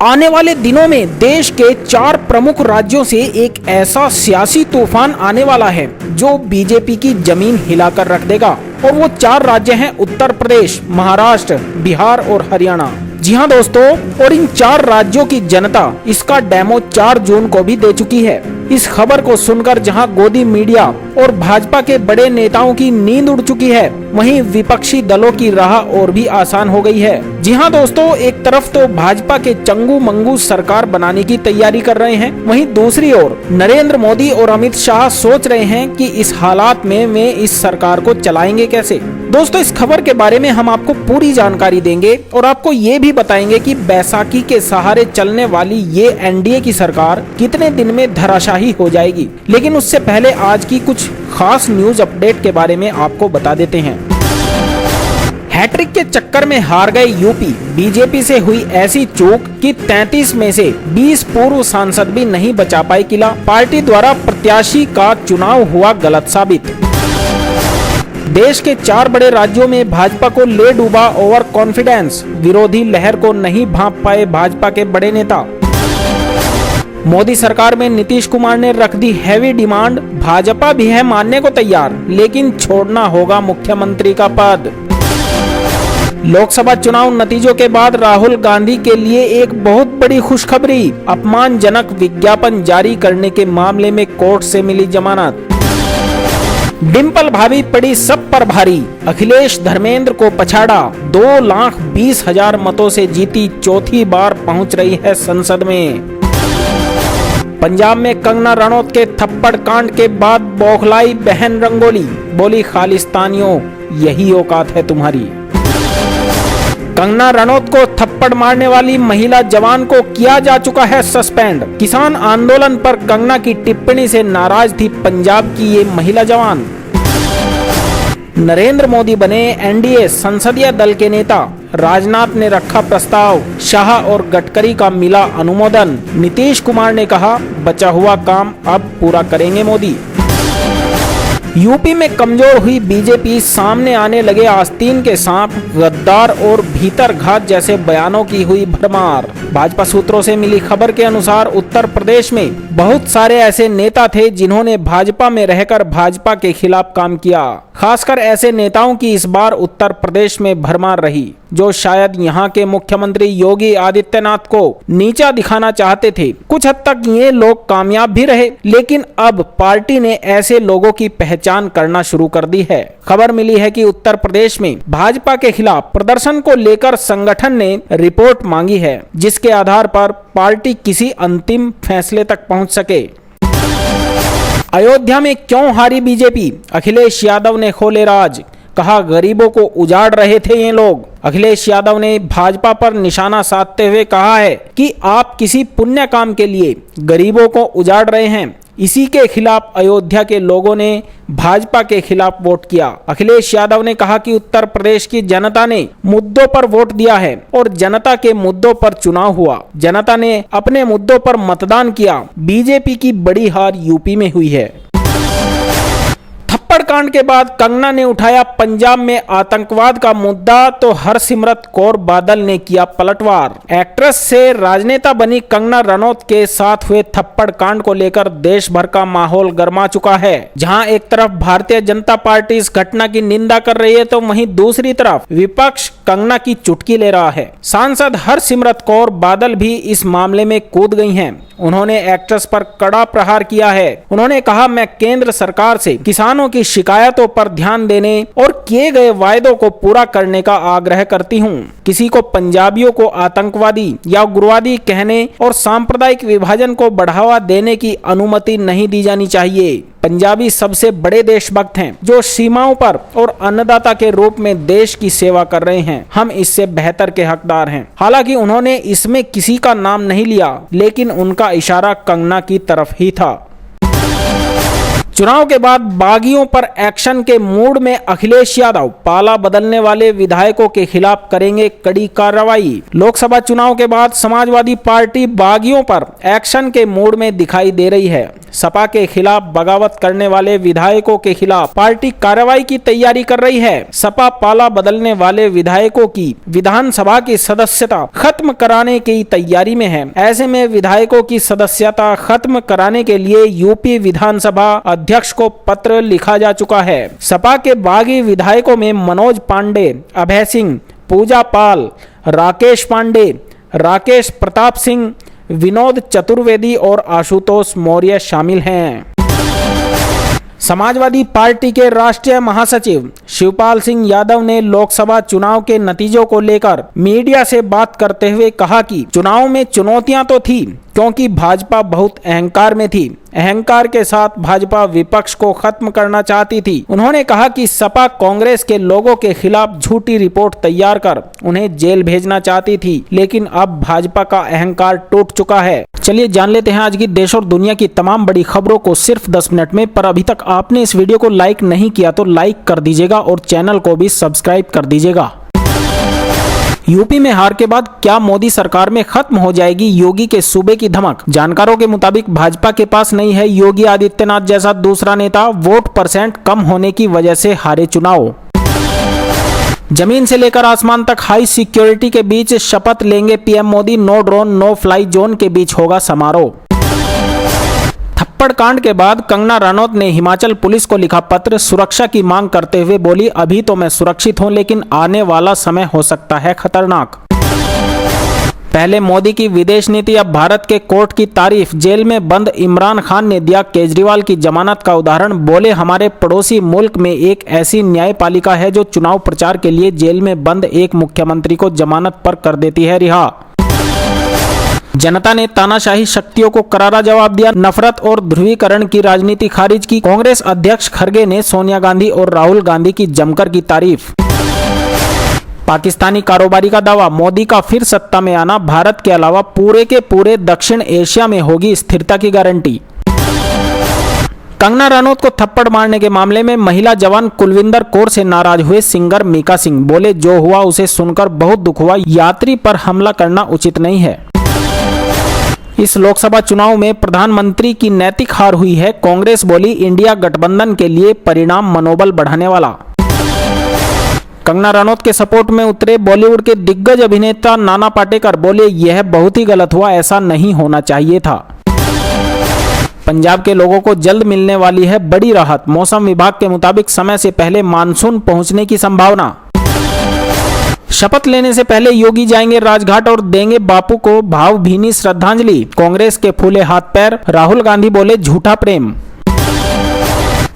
आने वाले दिनों में देश के 4 प्रमुख राज्यों से एक ऐसा सियासी तूफान आने वाला है जो बीजेपी की जमीन हिलाकर रख देगा। और वो 4 राज्य हैं उत्तर प्रदेश, महाराष्ट्र, बिहार और हरियाणा। जी हाँ दोस्तों, और इन 4 राज्यों की जनता इसका डेमो 4 जून को भी दे चुकी है। इस खबर को सुनकर जहां गोदी मीडिया और भाजपा के बड़े नेताओं की नींद उड़ चुकी है, वहीं विपक्षी दलों की राह और भी आसान हो गई है। जी हाँ दोस्तों, एक तरफ तो भाजपा के चंगू मंगू सरकार बनाने की तैयारी कर रहे हैं, वहीं दूसरी ओर नरेंद्र मोदी और अमित शाह सोच रहे हैं कि इस हालात में वे इस सरकार को चलाएंगे कैसे। दोस्तों, इस खबर के बारे में हम आपको पूरी जानकारी देंगे और आपको ये भी बताएंगे कि बैसाखी के सहारे चलने वाली ये एनडीए की सरकार कितने दिन में धराशाही हो जाएगी। लेकिन उससे पहले आज की कुछ खास न्यूज अपडेट के बारे में आपको बता देते हैं। हैट्रिक के चक्कर में हार गए यूपी, बीजेपी से हुई ऐसी चूक कि 33 में से 20 पूर्व सांसद भी नहीं बचा पाए किला। पार्टी द्वारा प्रत्याशी का चुनाव हुआ गलत साबित। देश के 4 बड़े राज्यों में भाजपा को ले डूबा ओवर कॉन्फिडेंस, विरोधी लहर को नहीं भांप पाए भाजपा के बड़े नेता। मोदी सरकार में नीतीश कुमार ने रख दी हैवी डिमांड, भाजपा भी है मानने को तैयार, लेकिन छोड़ना होगा मुख्यमंत्री का पद। लोकसभा चुनाव नतीजों के बाद राहुल गांधी के लिए एक बहुत बड़ी खुशखबरी, अपमानजनक विज्ञापन जारी करने के मामले में कोर्ट से मिली जमानत। डिंपल भाभी पड़ी सब पर भारी, अखिलेश धर्मेंद्र को पछाड़ा, 2,20,000 मतों से जीती, चौथी बार पहुंच रही है संसद में। पंजाब में कंगना रनौत के थप्पड़ कांड के बाद बौखलाई बहन रंगोली, बोली खालिस्तानियों यही औकात है तुम्हारी। कंगना रनौत को थप्पड़ मारने वाली महिला जवान को किया जा चुका है सस्पेंड। किसान आंदोलन पर कंगना की टिप्पणी से नाराज थी पंजाब की ये महिला जवान। नरेंद्र मोदी बने एनडीए संसदीय दल के नेता, राजनाथ ने रखा प्रस्ताव, शाह और गडकरी का मिला अनुमोदन। नीतीश कुमार ने कहा बचा हुआ काम अब पूरा करेंगे मोदी। यूपी में कमजोर हुई बीजेपी, सामने आने लगे आस्तीन के सांप, गद्दार और भीतर घात जैसे बयानों की हुई भरमार। भाजपा सूत्रों से मिली खबर के अनुसार उत्तर प्रदेश में बहुत सारे ऐसे नेता थे जिन्होंने भाजपा में रहकर भाजपा के खिलाफ काम किया। खासकर ऐसे नेताओं की इस बार उत्तर प्रदेश में भरमार रही जो शायद यहाँ के मुख्यमंत्री योगी आदित्यनाथ को नीचा दिखाना चाहते थे। कुछ हद तक ये लोग कामयाब भी रहे, लेकिन अब पार्टी ने ऐसे लोगों की पहचान करना शुरू कर दी है। खबर मिली है कि उत्तर प्रदेश में भाजपा के खिलाफ प्रदर्शन को लेकर संगठन ने रिपोर्ट मांगी है, जिसके आधार पर पार्टी किसी अंतिम फैसले तक पहुंच सके। अयोध्या में क्यों हारी बीजेपी, अखिलेश यादव ने खोले राज, कहा गरीबों को उजाड़ रहे थे ये लोग। अखिलेश यादव ने भाजपा पर निशाना साधते हुए कहा है कि आप किसी पुण्य काम के लिए गरीबों को उजाड़ रहे हैं। इसी के खिलाफ अयोध्या के लोगों ने भाजपा के खिलाफ वोट किया। अखिलेश यादव ने कहा कि उत्तर प्रदेश की जनता ने मुद्दों पर वोट दिया है और जनता के मुद्दों पर चुनाव हुआ। जनता ने अपने मुद्दों पर मतदान किया। बीजेपी की बड़ी हार यूपी में हुई है। थप्पड़ कांड के बाद कंगना ने उठाया पंजाब में आतंकवाद का मुद्दा, तो हरसिमरत कौर बादल ने किया पलटवार। एक्ट्रेस से राजनेता बनी कंगना रनौत के साथ हुए थप्पड़ कांड को लेकर देश भर का माहौल गर्मा चुका है। जहां एक तरफ भारतीय जनता पार्टी इस घटना की निंदा कर रही है, तो वहीं दूसरी तरफ विपक्ष कंगना की चुटकी ले रहा है। सांसद हरसिमरत कौर बादल भी इस मामले में कूद गई हैं। उन्होंने एक्ट्रेस पर कड़ा प्रहार किया है। उन्होंने कहा, मैं केंद्र सरकार से किसानों की शिकायतों पर ध्यान देने और किए गए वायदों को पूरा करने का आग्रह करती हूं। किसी को पंजाबियों को आतंकवादी या उग्रवादी कहने और सांप्रदायिक विभाजन को बढ़ावा देने की अनुमति नहीं दी जानी चाहिए। पंजाबी सबसे बड़े देशभक्त हैं जो सीमाओं पर और अन्नदाता के रूप में देश की सेवा कर रहे हैं। हम इससे बेहतर के हकदार हैं। हालांकि उन्होंने इसमें किसी का नाम नहीं लिया, लेकिन उनका इशारा कंगना की तरफ ही था। चुनाव के बाद बागियों पर एक्शन के मूड में अखिलेश यादव, पाला बदलने वाले विधायकों के खिलाफ करेंगे कड़ी कार्रवाई। लोकसभा चुनाव के बाद समाजवादी पार्टी बागियों पर एक्शन के मूड में दिखाई दे रही है। सपा के खिलाफ बगावत करने वाले विधायकों के खिलाफ पार्टी कार्रवाई की तैयारी कर रही है। सपा पाला बदलने वाले विधायकों की विधानसभा की सदस्यता खत्म कराने की तैयारी में है। ऐसे में विधायकों की सदस्यता खत्म कराने के लिए यूपी विधानसभा अध्यक्ष को पत्र लिखा जा चुका है। सपा के बागी विधायकों में मनोज पांडे, अभय सिंह, पूजा पाल, राकेश पांडे, राकेश प्रताप सिंह, विनोद चतुर्वेदी और आशुतोष मौर्य शामिल हैं। समाजवादी पार्टी के राष्ट्रीय महासचिव शिवपाल सिंह यादव ने लोकसभा चुनाव के नतीजों को लेकर मीडिया से बात करते हुए कहा कि चुनाव में चुनौतियां तो थी, क्योंकि भाजपा बहुत अहंकार में थी। अहंकार के साथ भाजपा विपक्ष को खत्म करना चाहती थी। उन्होंने कहा कि सपा कांग्रेस के लोगों के खिलाफ झूठी रिपोर्ट तैयार कर उन्हें जेल भेजना चाहती थी, लेकिन अब भाजपा का अहंकार टूट चुका है। चलिए जान लेते हैं आज की देश और दुनिया की तमाम बड़ी खबरों को सिर्फ 10 मिनट में। पर अभी तक आपने इस वीडियो को लाइक नहीं किया तो लाइक कर दीजिएगा और चैनल को भी सब्सक्राइब कर दीजिएगा। यूपी में हार के बाद क्या मोदी सरकार में खत्म हो जाएगी योगी के सूबे की धमक? जानकारों के मुताबिक भाजपा के पास नहीं है योगी आदित्यनाथ जैसा दूसरा नेता। वोट परसेंट कम होने की वजह से हारे चुनाव। जमीन से लेकर आसमान तक हाई सिक्योरिटी के बीच शपथ लेंगे PM Modi. No drone no fly zone के बीच होगा समारोह। थप्पड़ कांड के बाद कंगना रनौत ने हिमाचल पुलिस को लिखा पत्र। सुरक्षा की मांग करते हुए बोली, अभी तो मैं सुरक्षित हूं, लेकिन आने वाला समय हो सकता है खतरनाक। पहले मोदी की विदेश नीति, अब भारत के कोर्ट की तारीफ। जेल में बंद इमरान खान ने दिया केजरीवाल की जमानत का उदाहरण। बोले, हमारे पड़ोसी मुल्क में एक ऐसी न्यायपालिका है जो चुनाव प्रचार के लिए जेल में बंद एक मुख्यमंत्री को जमानत पर कर देती है रिहा। जनता ने तानाशाही शक्तियों को करारा जवाब दिया। नफरत और ध्रुवीकरण की राजनीति खारिज की। कांग्रेस अध्यक्ष खड़गे ने सोनिया गांधी और राहुल गांधी की जमकर की तारीफ। पाकिस्तानी कारोबारी का दावा, मोदी का फिर सत्ता में आना भारत के अलावा पूरे के पूरे दक्षिण एशिया में होगी स्थिरता की गारंटी। कंगना रनौत को थप्पड़ मारने के मामले में महिला जवान कुलविंदर कौर से नाराज हुए सिंगर मीका सिंह। बोले, जो हुआ उसे सुनकर बहुत दुख हुआ, यात्री पर हमला करना उचित नहीं है। इस लोकसभा चुनाव में प्रधानमंत्री की नैतिक हार हुई है। कांग्रेस बोली, इंडिया गठबंधन के लिए परिणाम मनोबल बढ़ाने वाला। कंगना रनौत के सपोर्ट में उतरे बॉलीवुड के दिग्गज अभिनेता नाना पाटेकर। बोले, यह बहुत ही गलत हुआ, ऐसा नहीं होना चाहिए था। पंजाब के लोगों को जल्द मिलने वाली है बड़ी राहत। मौसम विभाग के मुताबिक समय से पहले मानसून पहुंचने की संभावना। शपथ लेने से पहले योगी जाएंगे राजघाट और देंगे बापू को भावभीनी श्रद्धांजलि। कांग्रेस के फूले हाथ पैर। राहुल गांधी बोले, झूठा प्रेम।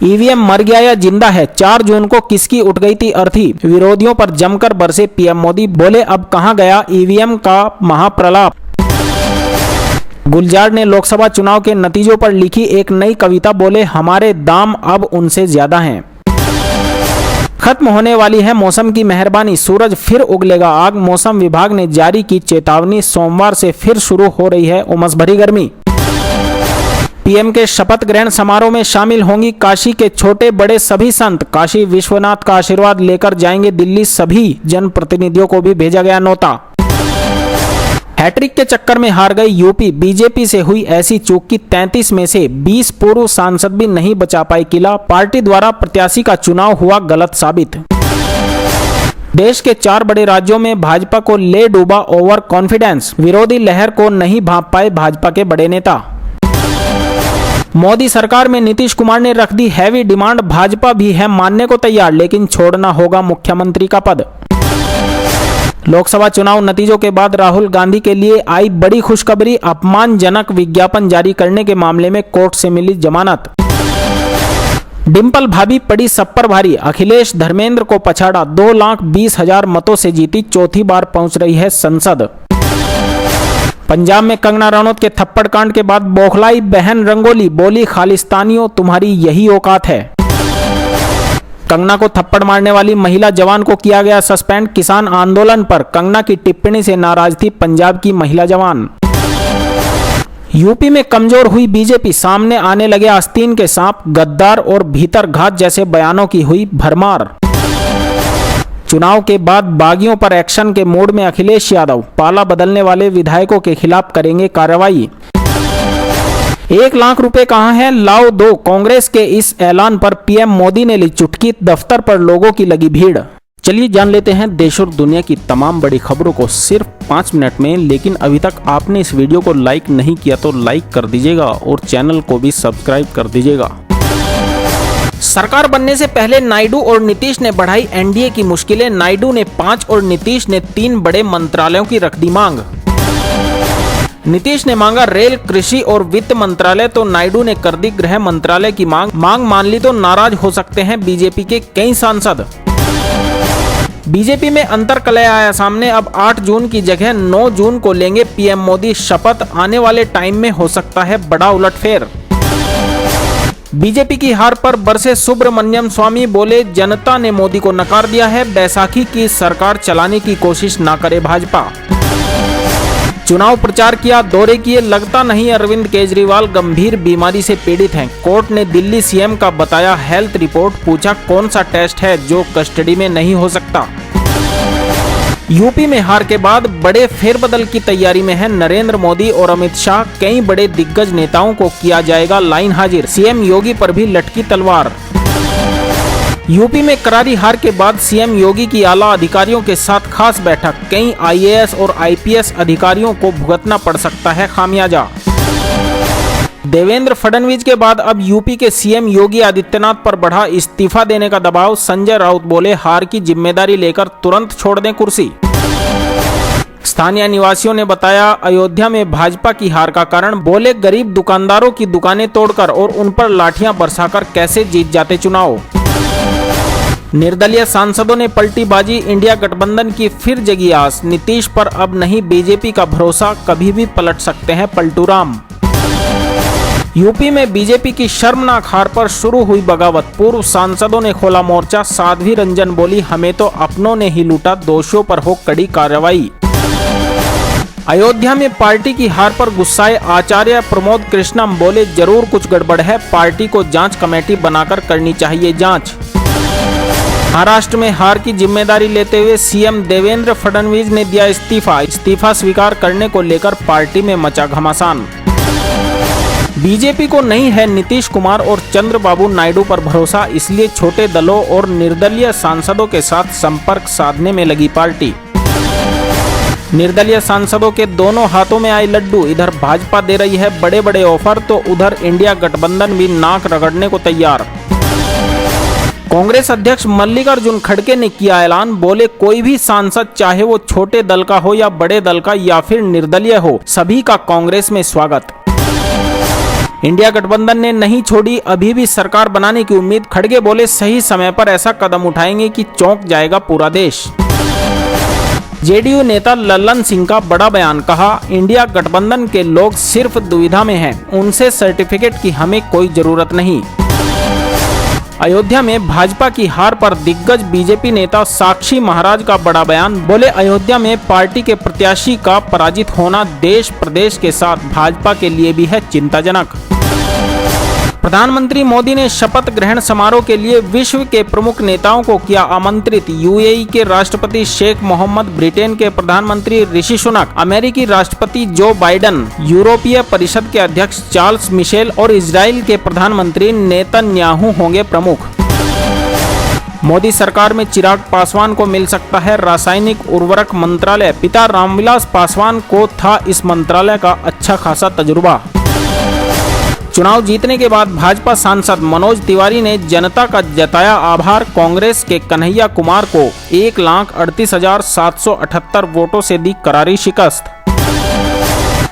ईवीएम मर गया या जिंदा है, 4 जून को किसकी उठ गई थी अर्थी। विरोधियों पर जमकर बरसे पीएम मोदी। बोले, अब कहां गया ईवीएम का महाप्रलाप। गुलजार ने लोकसभा चुनाव के नतीजों पर लिखी एक नई कविता। बोले, हमारे दाम अब उनसे ज्यादा हैं। खत्म होने वाली है मौसम की मेहरबानी, सूरज फिर उगलेगा आग। मौसम विभाग ने जारी की चेतावनी। सोमवार से फिर शुरू हो रही है उमस भरी गर्मी। पीएम के शपथ ग्रहण समारोह में शामिल होंगी काशी के छोटे बड़े सभी संत। काशी विश्वनाथ का आशीर्वाद लेकर जाएंगे दिल्ली। सभी जनप्रतिनिधियों को भी भेजा गया न्योता। हैट्रिक के चक्कर में हार गई यूपी। बीजेपी से हुई ऐसी चूक की 33 में से 20 पूर्व सांसद भी नहीं बचा पाए किला। पार्टी द्वारा प्रत्याशी का चुनाव हुआ गलत साबित। देश के 4 बड़े राज्यों में भाजपा को ले डूबा ओवर कॉन्फिडेंस। विरोधी लहर को नहीं भांप पाए भाजपा के बड़े नेता। मोदी सरकार में नीतीश कुमार ने रख दी हैवी डिमांड। भाजपा भी है मानने को तैयार, लेकिन छोड़ना होगा मुख्यमंत्री का पद। लोकसभा चुनाव नतीजों के बाद राहुल गांधी के लिए आई बड़ी खुशखबरी। अपमानजनक विज्ञापन जारी करने के मामले में कोर्ट से मिली जमानत। डिंपल भाभी पड़ी सब पर भारी। अखिलेश धर्मेंद्र को पछाड़ा। 2,20,000 मतों से जीती। चौथी बार पहुंच रही है संसद। पंजाब में कंगना रनौत के थप्पड़ कांड के बाद बौखलाई बहन रंगोली। बोली, खालिस्तानियों तुम्हारी यही औकात है। कंगना को थप्पड़ मारने वाली महिला जवान को किया गया सस्पेंड। किसान आंदोलन पर कंगना की टिप्पणी से नाराज थी पंजाब की महिला जवान। यूपी में कमजोर हुई बीजेपी, सामने आने लगे आस्तीन के सांप, गद्दार और भीतर घात जैसे बयानों की हुई भरमार। चुनाव के बाद बागियों पर एक्शन के मूड में अखिलेश यादव, पाला बदलने वाले विधायकों के खिलाफ करेंगे कार्रवाई। 1 लाख रुपए कहां है, लाओ दो। कांग्रेस के इस ऐलान पर पीएम मोदी ने ली चुटकी, दफ्तर पर लोगों की लगी भीड़। चलिए जान लेते हैं देश और दुनिया की तमाम बड़ी खबरों को सिर्फ 5 मिनट में। लेकिन अभी तक आपने इस वीडियो को लाइक नहीं किया तो लाइक कर दीजिएगा और चैनल को भी सब्सक्राइब कर दीजिएगा। सरकार बनने से पहले नायडू और नीतीश ने बढ़ाई एनडीए की मुश्किलें। नायडू ने 5 और नीतीश ने 3 बड़े मंत्रालयों की रख दी मांग। नीतीश ने मांगा रेल, कृषि और वित्त मंत्रालय तो नायडू ने कर दी गृह मंत्रालय की मांग मान ली तो नाराज हो सकते हैं बीजेपी के कई सांसद। बीजेपी में अंतर्कलह आया सामने। अब 8 जून की जगह 9 जून को लेंगे पीएम मोदी शपथ। आने वाले टाइम में हो सकता है बड़ा उलटफेर। बीजेपी की हार पर बरसे सुब्रमण्यम स्वामी, बोले जनता ने मोदी को नकार दिया है, बैसाखी की सरकार चलाने की कोशिश ना करे भाजपा। चुनाव प्रचार किया, दौरे किए, लगता नहीं अरविंद केजरीवाल गंभीर बीमारी से पीड़ित हैं। कोर्ट ने दिल्ली सीएम का बताया हेल्थ रिपोर्ट, पूछा कौन सा टेस्ट है जो कस्टडी में नहीं हो सकता। यूपी में हार के बाद बड़े फेरबदल की तैयारी में है नरेंद्र मोदी और अमित शाह। कई बड़े दिग्गज नेताओं को किया जाएगा लाइन हाजिर, सीएम योगी पर भी लटकी तलवार। यूपी में करारी हार के बाद सीएम योगी की आला अधिकारियों के साथ खास बैठक। कई आईएएस और आईपीएस अधिकारियों को भुगतना पड़ सकता है खामियाजा। देवेंद्र फडणवीस के बाद अब यूपी के सीएम योगी आदित्यनाथ पर बढ़ा इस्तीफा देने का दबाव। संजय राउत बोले हार की जिम्मेदारी लेकर तुरंत छोड़ दें कुर्सी। स्थानीय निवासियों ने बताया अयोध्या में भाजपा की हार का कारण, बोले गरीब दुकानदारों की दुकानें तोड़कर और उन पर लाठियां बरसाकर कैसे जीत जाते चुनाव। निर्दलीय सांसदों ने पलटी बाजी, इंडिया गठबंधन की फिर जगी आस। नीतीश पर अब नहीं बीजेपी का भरोसा, कभी भी पलट सकते हैं पलटूराम। यूपी में बीजेपी की शर्मनाक हार पर शुरू हुई बगावत। पूर्व सांसदों ने खोला मोर्चा। साध्वी रंजन बोली हमें तो अपनों ने ही लूटा, दोषियों पर हो कड़ी कार्रवाई। अयोध्या में पार्टी की हार पर गुस्साए आचार्य प्रमोद कृष्णम, बोले जरूर कुछ गड़बड़ है, पार्टी को जांच कमेटी बनाकर करनी चाहिए जांच। महाराष्ट्र में हार की जिम्मेदारी लेते हुए सीएम देवेंद्र फडणवीस ने दिया इस्तीफा स्वीकार करने को लेकर पार्टी में मचा घमासान। बीजेपी को नहीं है नीतीश कुमार और चंद्रबाबू नायडू पर भरोसा, इसलिए छोटे दलों और निर्दलीय सांसदों के साथ संपर्क साधने में लगी पार्टी। निर्दलीय सांसदों के दोनों हाथों में आए लड्डू। इधर भाजपा दे रही है बड़े बड़े ऑफर तो उधर इंडिया गठबंधन भी नाक रगड़ने को तैयार। कांग्रेस अध्यक्ष मल्लिकार्जुन खड़गे ने किया ऐलान, बोले कोई भी सांसद चाहे वो छोटे दल का हो या बड़े दल का या फिर निर्दलीय हो, सभी का कांग्रेस में स्वागत। इंडिया गठबंधन ने नहीं छोड़ी अभी भी सरकार बनाने की उम्मीद। खड़गे बोले सही समय पर ऐसा कदम उठाएंगे कि चौंक जाएगा पूरा देश। जेडीयू नेता लल्लन सिंह का बड़ा बयान, कहा इंडिया गठबंधन के लोग सिर्फ दुविधा में हैं, उनसे सर्टिफिकेट की हमें कोई जरूरत नहीं। अयोध्या में भाजपा की हार पर दिग्गज बीजेपी नेता साक्षी महाराज का बड़ा बयान, बोले अयोध्या में पार्टी के प्रत्याशी का पराजित होना देश प्रदेश के साथ भाजपा के लिए भी है चिंताजनक। प्रधानमंत्री मोदी ने शपथ ग्रहण समारोह के लिए विश्व के प्रमुख नेताओं को किया आमंत्रित। यूएई के राष्ट्रपति शेख मोहम्मद, ब्रिटेन के प्रधानमंत्री ऋषि सुनक, अमेरिकी राष्ट्रपति जो बाइडेन, यूरोपीय परिषद के अध्यक्ष चार्ल्स मिशेल और इजराइल के प्रधानमंत्री नेतन्याहू होंगे प्रमुख। मोदी सरकार में चिराग पासवान को मिल सकता है रासायनिक उर्वरक मंत्रालय। पिता रामविलास पासवान को था इस मंत्रालय का अच्छा खासा तजुर्बा। चुनाव जीतने के बाद भाजपा सांसद मनोज तिवारी ने जनता का जताया आभार। कांग्रेस के कन्हैया कुमार को 1,38,778 वोटों से दी करारी शिकस्त।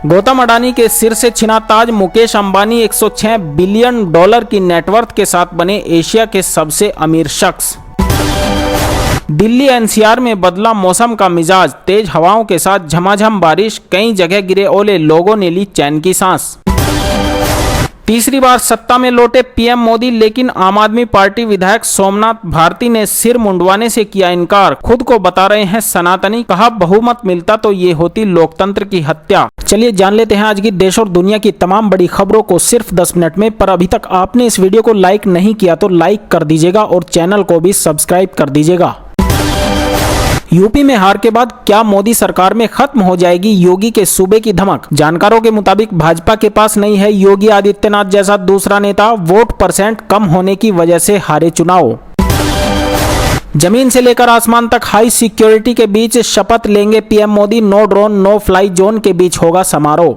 गौतम अडानी के सिर से छिना ताज। मुकेश अंबानी 106 बिलियन डॉलर की नेटवर्थ के साथ बने एशिया के सबसे अमीर शख्स। दिल्ली एनसीआर में बदला मौसम का मिजाज। तेज हवाओं के साथ झमाझम बारिश, कई जगह गिरे ओले, लोगों ने ली चैन की सांस। तीसरी बार सत्ता में लौटे पीएम मोदी, लेकिन आम आदमी पार्टी विधायक सोमनाथ भारती ने सिर मुंडवाने से किया इनकार। खुद को बता रहे हैं सनातनी, कहा बहुमत मिलता तो ये होती लोकतंत्र की हत्या। चलिए जान लेते हैं आज की देश और दुनिया की तमाम बड़ी खबरों को सिर्फ 10 मिनट में। पर अभी तक आपने इस वीडियो को लाइक नहीं किया तो लाइक कर दीजिएगा और चैनल को भी सब्सक्राइब कर दीजिएगा। यूपी में हार के बाद क्या मोदी सरकार में खत्म हो जाएगी योगी के सूबे की धमक? जानकारों के मुताबिक भाजपा के पास नहीं है योगी आदित्यनाथ जैसा दूसरा नेता। वोट परसेंट कम होने की वजह से हारे चुनाव। जमीन से लेकर आसमान तक हाई सिक्योरिटी के बीच शपथ लेंगे PM Modi. No drone no fly zone के बीच होगा समारोह।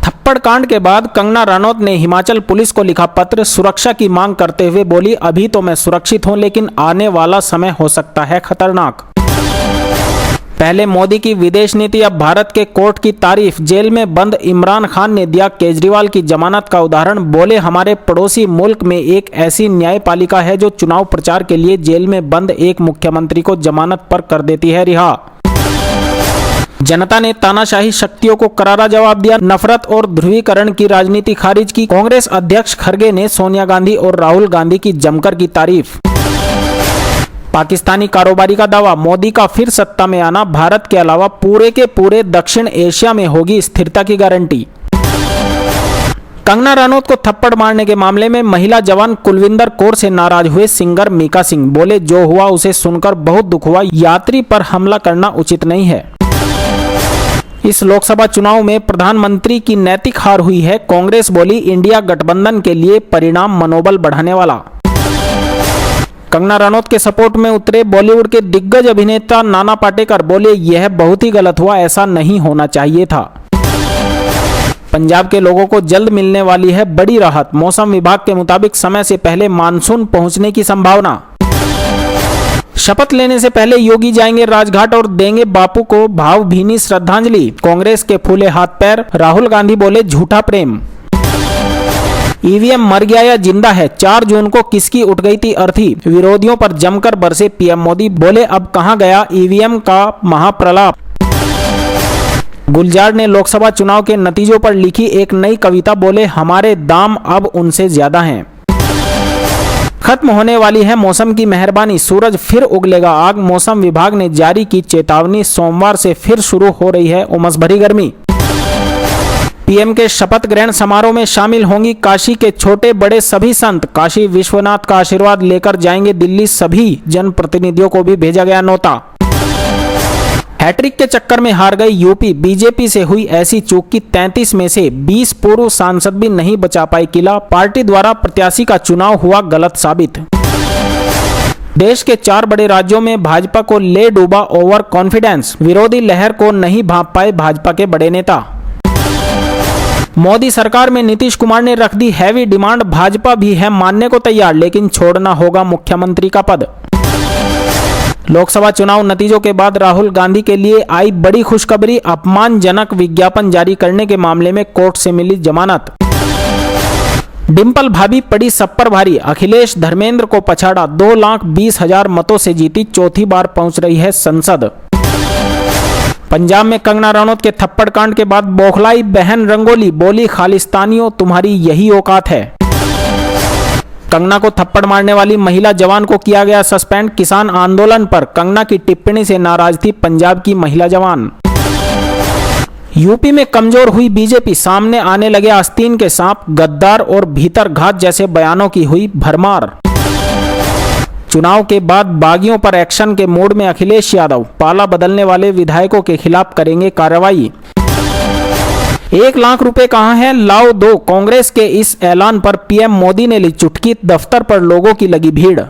थप्पड़ कांड के बाद कंगना रनौत ने हिमाचल पुलिस को लिखा पत्र। सुरक्षा की मांग करते हुए बोली, अभी तो मैं सुरक्षित हूं लेकिन आने वाला समय हो सकता है खतरनाक। पहले मोदी की विदेश नीति, अब भारत के कोर्ट की तारीफ। जेल में बंद इमरान खान ने दिया केजरीवाल की जमानत का उदाहरण। बोले, हमारे पड़ोसी मुल्क में एक ऐसी न्यायपालिका है जो चुनाव प्रचार के लिए जेल में बंद एक मुख्यमंत्री को जमानत पर कर देती है रिहा। जनता ने तानाशाही शक्तियों को करारा जवाब दिया। नफरत और ध्रुवीकरण की राजनीति खारिज की। कांग्रेस अध्यक्ष खड़गे ने सोनिया गांधी और राहुल गांधी की जमकर की तारीफ। पाकिस्तानी कारोबारी का दावा, मोदी का फिर सत्ता में आना भारत के अलावा पूरे के पूरे दक्षिण एशिया में होगी स्थिरता की गारंटी। कंगना रनौत को थप्पड़ मारने के मामले में महिला जवान कुलविंदर कौर से नाराज हुए सिंगर मीका सिंह। बोले, जो हुआ उसे सुनकर बहुत दुख हुआ। यात्री पर हमला करना उचित नहीं है। इस लोकसभा चुनाव में प्रधानमंत्री की नैतिक हार हुई है। कांग्रेस बोली, इंडिया गठबंधन के लिए परिणाम मनोबल बढ़ाने वाला। कंगना रनौत के सपोर्ट में उतरे बॉलीवुड के दिग्गज अभिनेता नाना पाटेकर। बोले, यह बहुत ही गलत हुआ, ऐसा नहीं होना चाहिए था। पंजाब के लोगों को जल्द मिलने वाली है बड़ी राहत। मौसम विभाग के मुताबिक समय से पहले मानसून पहुंचने की संभावना। शपथ लेने से पहले योगी जाएंगे राजघाट और देंगे बापू को भावभीनी श्रद्धांजलि। कांग्रेस के फूले हाथ पैर। राहुल गांधी बोले, झूठा प्रेम। ईवीएम मर गया या जिंदा है? 4 जून को किसकी उठ गई थी अर्थी? विरोधियों पर जमकर बरसे पीएम मोदी। बोले, अब कहां गया ईवीएम का महाप्रलाप। गुलजार ने लोकसभा चुनाव के नतीजों पर लिखी एक नई कविता। बोले, हमारे दाम अब उनसे ज्यादा हैं। खत्म होने वाली है मौसम की मेहरबानी, सूरज फिर उगलेगा आग। मौसम विभाग ने जारी की चेतावनी। सोमवार से फिर शुरू हो रही है उमस भरी गर्मी। पीएम के शपथ ग्रहण समारोह में शामिल होंगी काशी के छोटे बड़े सभी संत। काशी विश्वनाथ का आशीर्वाद लेकर जाएंगे दिल्ली। सभी जनप्रतिनिधियों को भी भेजा गया न्योता। हैट्रिक के चक्कर में हार गई यूपी। बीजेपी से हुई ऐसी चूक की 33 में से 20 पूर्व सांसद भी नहीं बचा पाए किला। पार्टी द्वारा प्रत्याशी का चुनाव हुआ गलत साबित। देश के 4 बड़े राज्यों में भाजपा को ले डूबा ओवर कॉन्फिडेंस। विरोधी लहर को नहीं भांप पाए भाजपा के बड़े नेता। मोदी सरकार में नीतीश कुमार ने रख दी हैवी डिमांड। भाजपा भी है मानने को तैयार, लेकिन छोड़ना होगा मुख्यमंत्री का पद। लोकसभा चुनाव नतीजों के बाद राहुल गांधी के लिए आई बड़ी खुशखबरी। अपमानजनक विज्ञापन जारी करने के मामले में कोर्ट से मिली जमानत। डिंपल भाभी पड़ी सब पर भारी। अखिलेश धर्मेंद्र को पछाड़ा। 2,20,000 मतों से जीती। चौथी बार पहुंच रही है संसद। पंजाब में कंगना रनौत के थप्पड़ कांड के बाद बौखलाई बहन रंगोली। बोली, खालिस्तानियों तुम्हारी यही औकात है। कंगना को थप्पड़ मारने वाली महिला जवान को किया गया सस्पेंड। किसान आंदोलन पर कंगना की टिप्पणी से नाराज थी पंजाब की महिला जवान। यूपी में कमजोर हुई बीजेपी। सामने आने लगे आस्तीन के सांप। गद्दार और भीतर घात जैसे बयानों की हुई भरमार। चुनाव के बाद बागियों पर एक्शन के मूड में अखिलेश यादव। पाला बदलने वाले विधायकों के खिलाफ करेंगे कार्रवाई। 1 लाख रुपए कहां है, लाओ दो। कांग्रेस के इस ऐलान पर पीएम मोदी ने ली चुटकी। दफ्तर पर लोगों की लगी भीड़।